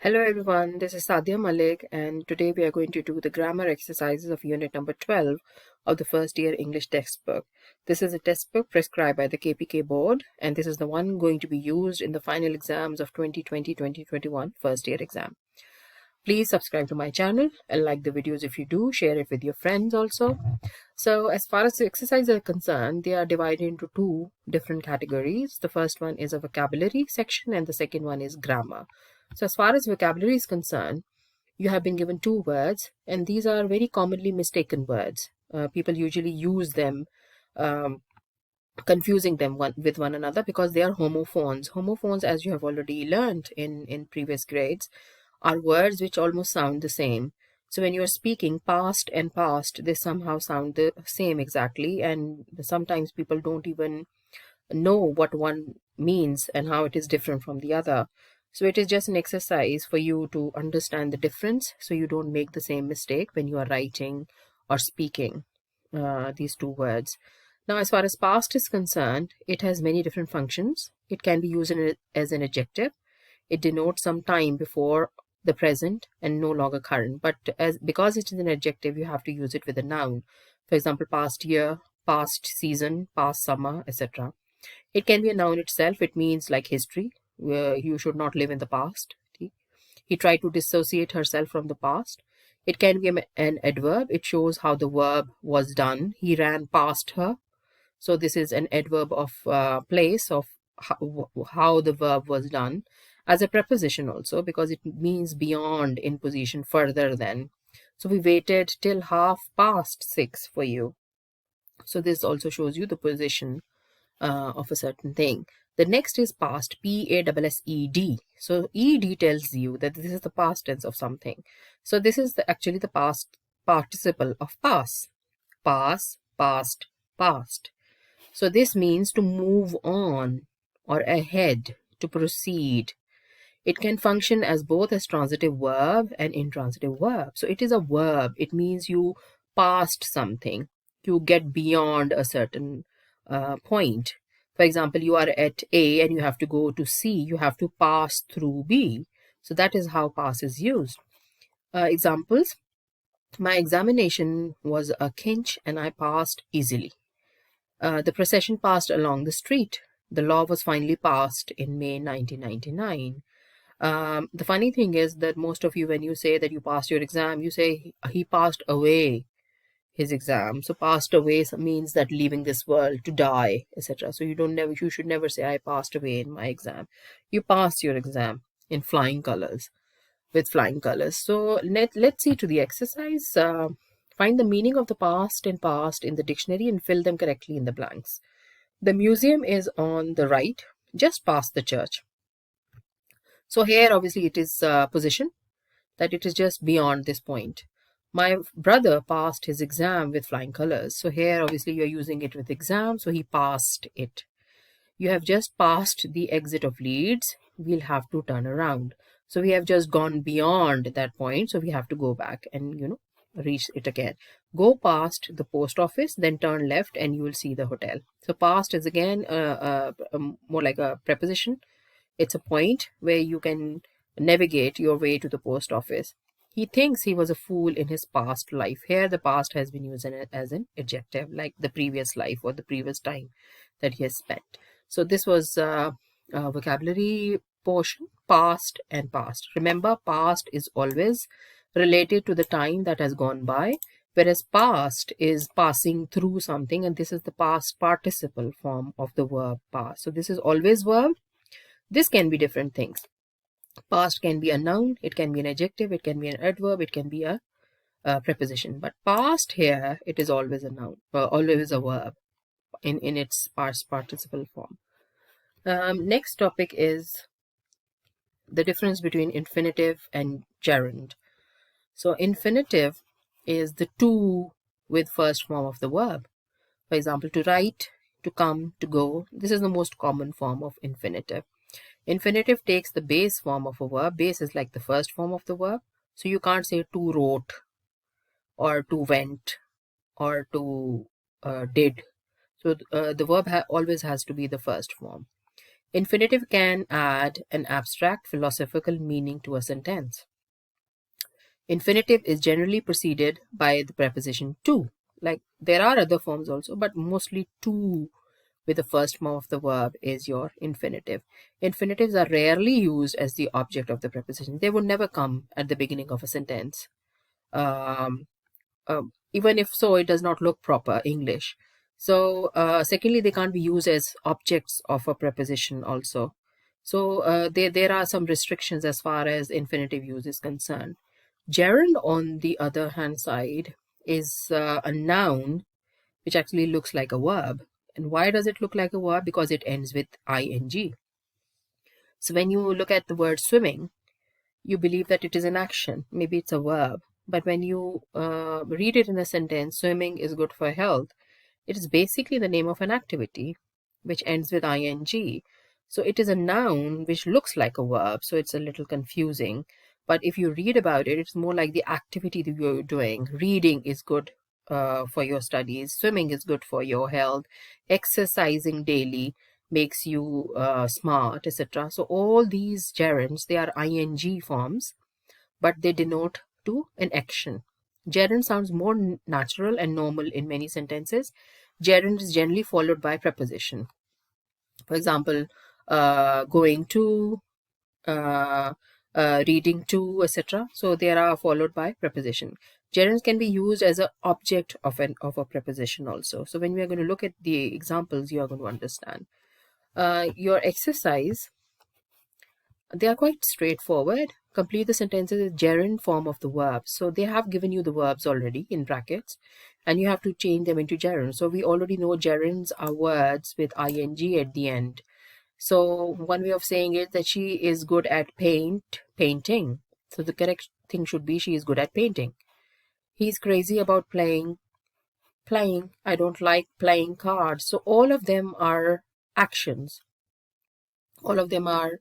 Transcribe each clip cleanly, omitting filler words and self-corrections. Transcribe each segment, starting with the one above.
Hello everyone, this is Sadia Malik and today we are going to do the grammar exercises of unit number 12 of the first year English textbook. This is a textbook prescribed by the KPK board and this is the one going to be used in the final exams of 2020-2021 first year exam. Please subscribe to my channel and like the videos if you do, share it with your friends also. So as far as the exercises are concerned, they are divided into two different categories. The first one is a vocabulary section and the second one is grammar. So as far as vocabulary is concerned, you have been given two words and these are very commonly mistaken words. People usually use them, confusing them with one another because they are homophones. Homophones, as you have already learned in previous grades, are words which almost sound the same. So when you're speaking past and past, they somehow sound the same exactly, and sometimes people don't even know what one means and how it is different from the other. So it is just an exercise for you to understand the difference so you don't make the same mistake when you are writing or speaking these two words. Now, as far as past is concerned, it has many different functions. It can be used as an adjective. It denotes some time before the present and no longer current. But because it is an adjective, you have to use it with a noun. For example, past year, past season, past summer, etc. It can be a noun itself. It means like history. You should not live in the past. He tried to dissociate herself from the past. It can be an adverb. It shows how the verb was done. He ran past her. So this is an adverb of place of how the verb was done. As a preposition also, because it means beyond in position, further than. So we waited till 6:30 for you. So this also shows you the position of a certain thing. The next is past, PASSED. So ED tells you that this is the past tense of something. So this is actually the past participle of pass. Pass, past, past. So this means to move on or ahead, to proceed. It can function as both as transitive verb and intransitive verb. So it is a verb. It means you passed something. You get beyond a certain point. For example, you are at A and you have to go to C. You have to pass through B. So that is how pass is used. Examples. My examination was a cinch and I passed easily. The procession passed along the street. The law was finally passed in May 1999. The funny thing is that most of you, when you say that you passed your exam, you say he passed away his exam. So passed away means that leaving this world to die, etc. So you should never say I passed away in my exam. You passed your exam in flying colors, with flying colors. So let's see to the exercise. Find the meaning of the past and past in the dictionary and fill them correctly in the blanks. The museum is on the right, just past the church. So here, obviously, it is position, that it is just beyond this point. My brother passed his exam with flying colors. So here, obviously, you're using it with exam. So he passed it. You have just passed the exit of Leeds. We'll have to turn around. So we have just gone beyond that point. So we have to go back and, reach it again. Go past the post office, then turn left and you will see the hotel. So past is again more like a preposition. It's a point where you can navigate your way to the post office. He thinks he was a fool in his past life. Here, the past has been used as an adjective, like the previous life or the previous time that he has spent. So this was vocabulary portion, past and past. Remember, past is always related to the time that has gone by, whereas past is passing through something, and this is the past participle form of the verb pass. So this is always verb. This can be different things. Past can be a noun, it can be an adjective, it can be an adverb, it can be a preposition. But past here, it is always a noun, always a verb in its past participle form. Next topic is the difference between infinitive and gerund. So infinitive is the to with first form of the verb. For example, to write, to come, to go. This is the most common form of infinitive. Infinitive takes the base form of a verb. Base is like the first form of the verb. So you can't say to wrote or to went or to did. So the verb always has to be the first form. Infinitive can add an abstract philosophical meaning to a sentence. Infinitive is generally preceded by the preposition to. Like there are other forms also, but mostly to with the first form of the verb is your infinitive. Infinitives are rarely used as the object of the preposition. They would never come at the beginning of a sentence. Um, Even if so, it does not look proper English. So, secondly, they can't be used as objects of a preposition also. So, there are some restrictions as far as infinitive use is concerned. Gerund, on the other hand side, is a noun which actually looks like a verb. And why does it look like a verb? Because it ends with ing. So when you look at the word swimming, you believe that it is an action. Maybe it's a verb. But when you read it in a sentence, swimming is good for health, it is basically the name of an activity which ends with ing. So it is a noun which looks like a verb, so it's a little confusing. But if you read about it, it's more like the activity that you're doing. Reading is good for your studies, swimming is good for your health, exercising daily makes you smart, etc. So all these gerunds, they are ing forms, but they denote to an action. Gerund sounds more natural and normal in many sentences. Gerund is generally followed by preposition. For example, going to, uh, reading to, etc. So they are followed by preposition. Gerunds can be used as an object of a preposition also. So when we are going to look at the examples, you are going to understand. Your exercise, they are quite straightforward. Complete the sentences with gerund form of the verbs. So they have given you the verbs already in brackets, and you have to change them into gerunds. So we already know gerunds are words with ing at the end. So one way of saying it that she is good at painting. So the correct thing should be she is good at painting. He's crazy about playing. I don't like playing cards. So all of them are actions. All of them are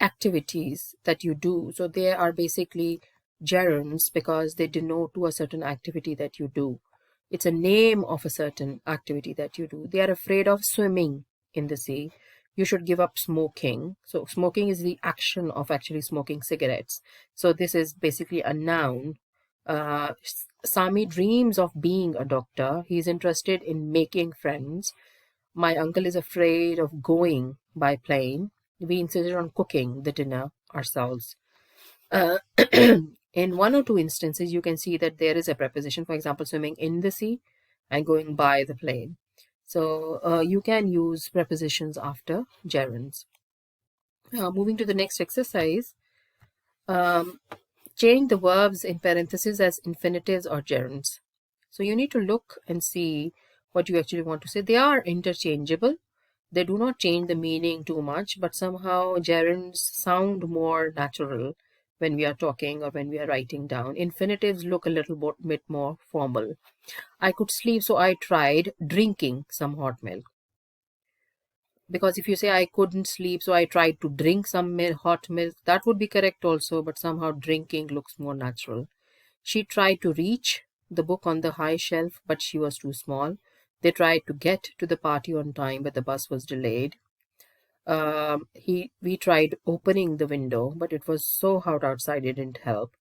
activities that you do. So they are basically gerunds because they denote to a certain activity that you do. It's a name of a certain activity that you do. They are afraid of swimming in the sea. You should give up smoking. So smoking is the action of actually smoking cigarettes. So this is basically a noun. Sami dreams of being a doctor. He's interested in making friends. My uncle is afraid of going by plane. We insisted on cooking the dinner ourselves. Uh, in one or two instances, you can see that there is a preposition, for example, swimming in the sea and going by the plane. So you can use prepositions after gerunds. Moving to the next exercise, um, change the verbs in parentheses as infinitives or gerunds. So you need to look and see what you actually want to say. They are interchangeable. They do not change the meaning too much, but somehow gerunds sound more natural when we are talking or when we are writing down. Infinitives look a little bit more formal. I could sleep, so I tried drinking some hot milk. Because if you say I couldn't sleep, so I tried to drink some hot milk, that would be correct also, but somehow drinking looks more natural. She tried to reach the book on the high shelf, but she was too small. They tried to get to the party on time, but the bus was delayed. We tried opening the window, but it was so hot outside it didn't help.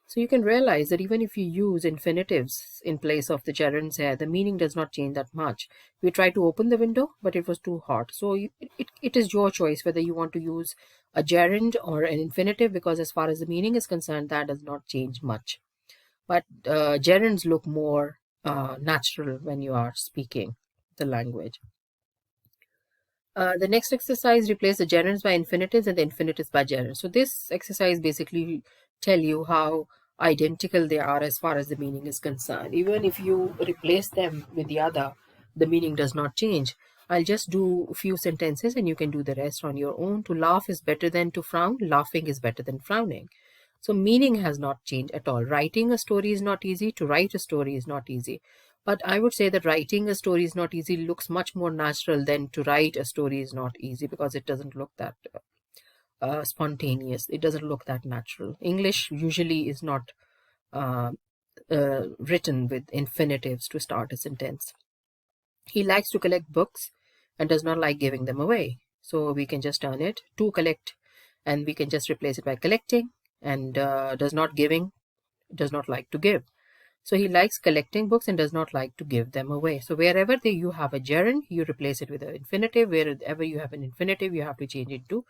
So you can realize that even if you use infinitives in place of the gerunds here, the meaning does not change that much. We tried to open the window, but it was too hot. So it is your choice whether you want to use a gerund or an infinitive, because as far as the meaning is concerned, that does not change much. But gerunds look more natural when you are speaking the language. The next exercise, replace the gerunds by infinitives and the infinitives by gerunds. So this exercise basically tell you how identical they are as far as the meaning is concerned. Even if you replace them with the other, the meaning does not change. I'll just do a few sentences and you can do the rest on your own. To laugh is better than to frown. Laughing is better than frowning. So meaning has not changed at all. Writing a story is not easy. To write a story is not easy. But I would say that writing a story is not easy looks much more natural than to write a story is not easy, because it doesn't look that spontaneous. It doesn't look that natural. English usually is not uh, written with infinitives to start a sentence. He likes to collect books and does not like giving them away. So we can just turn it to collect, and we can just replace it by collecting, and does not giving, does not like to give. So he likes collecting books and does not like to give them away. So wherever you have a gerund, you replace it with an infinitive. Wherever you have an infinitive, you have to change it to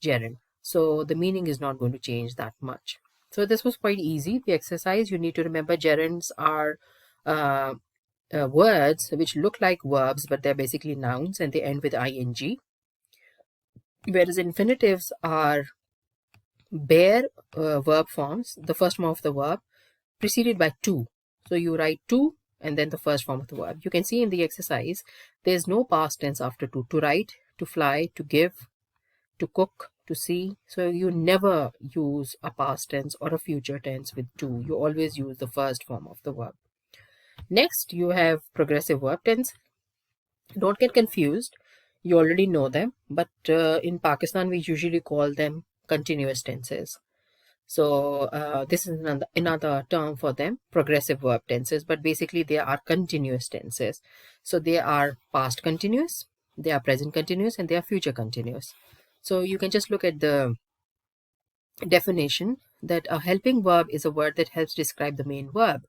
gerund. So the meaning is not going to change that much. So this was quite easy. The exercise, you need to remember gerunds are uh, words which look like verbs, but they're basically nouns and they end with ing. Whereas infinitives are bare verb forms, the first form of the verb preceded by to. So you write to and then the first form of the verb. You can see in the exercise, there's no past tense after to. To write, to fly, to give, to cook, to see. So you never use a past tense or a future tense with to. You always use the first form of the verb. Next, you have progressive verb tense. Don't get confused. You already know them, but in Pakistan, we usually call them continuous tenses. So this is another term for them, progressive verb tenses, but basically they are continuous tenses. So they are past continuous, they are present continuous, and they are future continuous. So you can just look at the definition that a helping verb is a word that helps describe the main verb.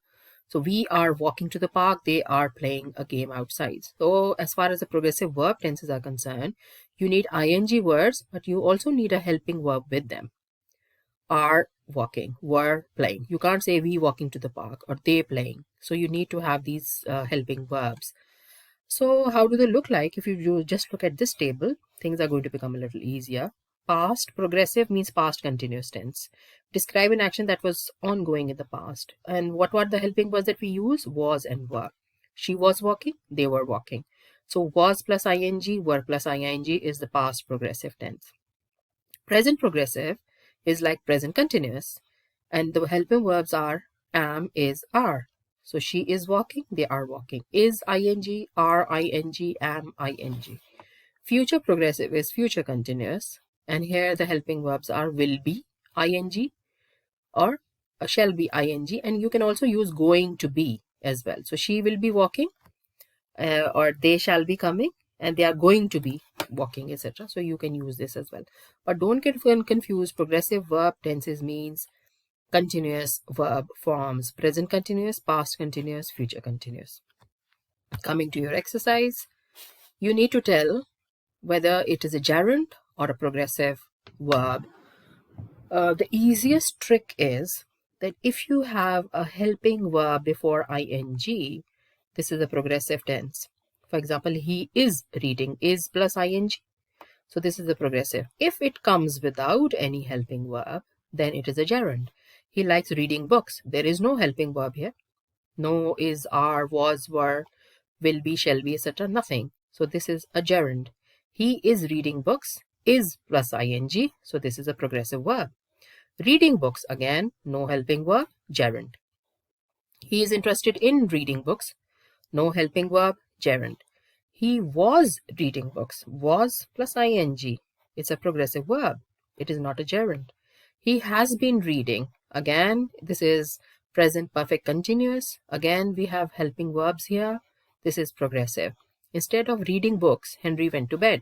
So we are walking to the park, they are playing a game outside. So as far as the progressive verb tenses are concerned, you need ing words, but you also need a helping verb with them. Are walking, were playing. You can't say we walking to the park or they playing. So you need to have these helping verbs. So how do they look like? If you just look at this table, things are going to become a little easier. Past progressive means past continuous tense. Describe an action that was ongoing in the past. And what were the helping verbs that we use? Was and were. She was walking, they were walking. So was plus ing, were plus ing is the past progressive tense. Present progressive is like present continuous, and the helping verbs are am, is, are. So she is walking, they are walking. Is ing, are ing, am ing. Future progressive is future continuous, and here the helping verbs are will be ing or shall be ing, and you can also use going to be as well. So she will be walking, or they shall be coming, and they are going to be walking, etc. So you can use this as well. But don't get confused. Progressive verb tenses means continuous verb forms: present continuous, past continuous, future continuous. Coming to your exercise, you need to tell whether it is a gerund or a progressive verb. The easiest trick is that if you have a helping verb before ing, this is a progressive tense. For example, he is reading, is plus ing. So this is a progressive. If it comes without any helping verb, then it is a gerund. He likes reading books. There is no helping verb here. No, is, are, was, were, will be, shall be, etc. Nothing. So this is a gerund. He is reading books, is plus ing. So this is a progressive verb. Reading books, again, no helping verb, gerund. He is interested in reading books, no helping verb, gerund. He was reading books, was plus ing. It's a progressive verb. It is not a gerund. He has been reading. Again, this is present perfect continuous. Again, we have helping verbs here. This is progressive. Instead of reading books, Henry went to bed.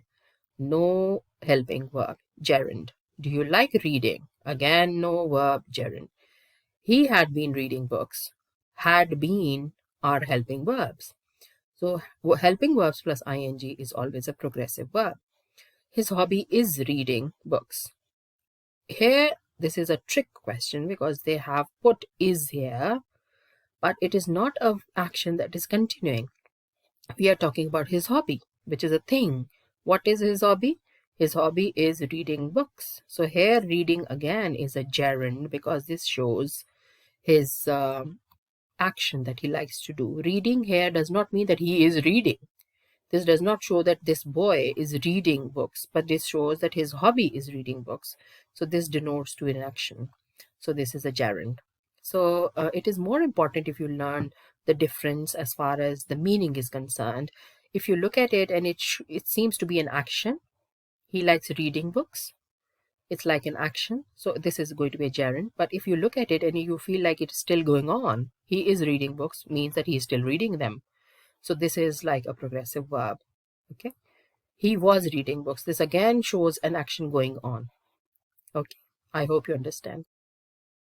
No helping verb, gerund. Do you like reading? Again, no verb, gerund. He had been reading books. Had been are helping verbs. So helping verbs plus ing is always a progressive verb. His hobby is reading books. Here, this is a trick question because they have put is here, but it is not an action that is continuing. We are talking about his hobby, which is a thing. What is his hobby? His hobby is reading books. So here, reading again is a gerund because this shows his action that he likes to do. Reading here does not mean that he is reading. This does not show that this boy is reading books, but this shows that his hobby is reading books. So this denotes to an action. So this is a gerund. So it is more important if you learn the difference as far as the meaning is concerned. If you look at it and it seems to be an action, he likes reading books. It's like an action. So this is going to be a gerund. But if you look at it and you feel like it's still going on, he is reading books means that he is still reading them. So this is like a progressive verb. Okay. He was reading books. This again shows an action going on. Okay, I hope you understand.